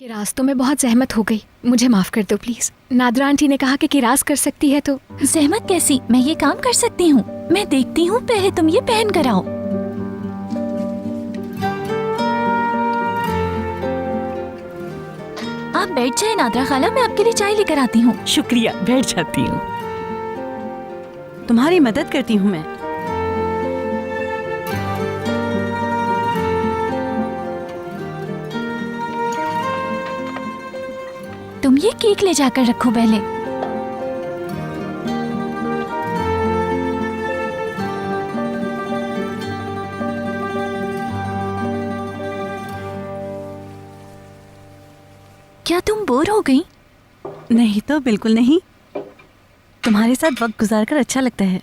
किरास तो मैं बहुत जहमत हो गई, मुझे माफ कर दो प्लीज। नादरा आंटी ने कहा कि किरास कर सकती है तो। जहमत कैसी, मैं ये काम कर सकती हूँ। मैं देखती हूँ, पहले तुम ये पहन कर आओ। आप बैठ जाए नादरा खाला, मैं आपके लिए चाय लेकर आती हूँ। शुक्रिया, बैठ जाती हूँ। तुम्हारी मदद करती हूँ मैं। तुम ये केक ले जाकर रखो पहले। क्या तुम बोर हो गई? नहीं तो बिल्कुल नहीं। तुम्हारे साथ वक्त गुजारकर अच्छा लगता है।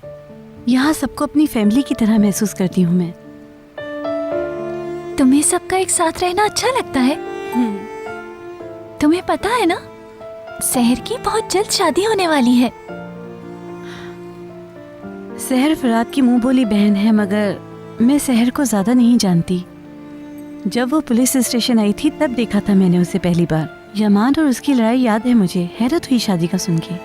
यहाँ सबको अपनी फैमिली की तरह महसूस करती हूँ मैं। तुम्हें सबका एक साथ रहना अच्छा लगता है? तुम्हें पता है ना, सहर की बहुत जल्द शादी होने वाली है। सहर फराद की मुंह बोली बहन है, मगर मैं सहर को ज्यादा नहीं जानती। जब वो पुलिस स्टेशन आई थी तब देखा था मैंने उसे पहली बार। यमान और उसकी लड़ाई याद है मुझे। हैरत हुई शादी का सुन के।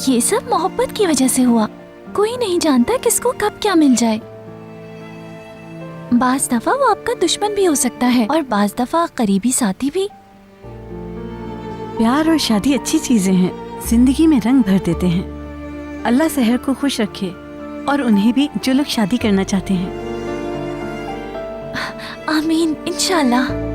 ये सब मोहब्बत की वजह से हुआ। कोई नहीं जानता किसको कब क्या मिल जाए। बाज दफा वो आपका दुश्मन भी हो सकता है और बाज दफा करीबी साथी भी। प्यार और शादी अच्छी चीजें हैं, जिंदगी में रंग भर देते हैं। अल्लाह सहर को खुश रखे और उन्हें भी जो लोग शादी करना चाहते हैं। आमीन, इंशाल्लाह।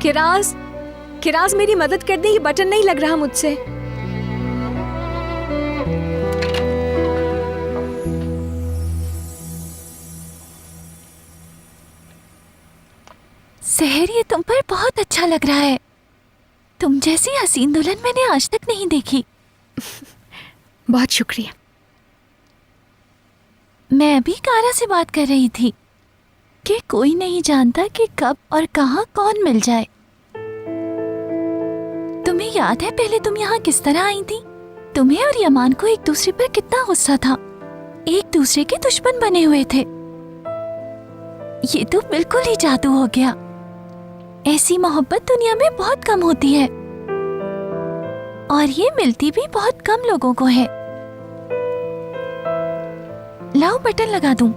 किरास, किरास मेरी मदद कर दे, ये बटन नहीं लग रहा मुझसे। सहर, ये तुम पर बहुत अच्छा लग रहा है। तुम जैसी हसीन दुल्हन मैंने आज तक नहीं देखी। बहुत शुक्रिया। मैं अभी कारा से बात कर रही थी कि कोई नहीं जानता कि कब और कहाँ कौन मिल जाए। तुम्हें याद है पहले तुम यहाँ किस तरह आई थी? तुम्हें और यमान को एक दूसरे पर कितना गुस्सा था। एक दूसरे के दुश्मन बने हुए थे। ये तो बिल्कुल ही जादू हो गया। ऐसी मोहब्बत दुनिया में बहुत कम होती है और ये मिलती भी बहुत कम लोगों को है। लाओ बटन लगा दूं।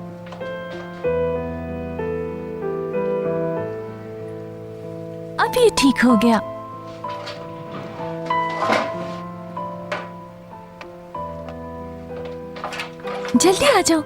अब ये ठीक हो गया। जल्दी आ जाओ।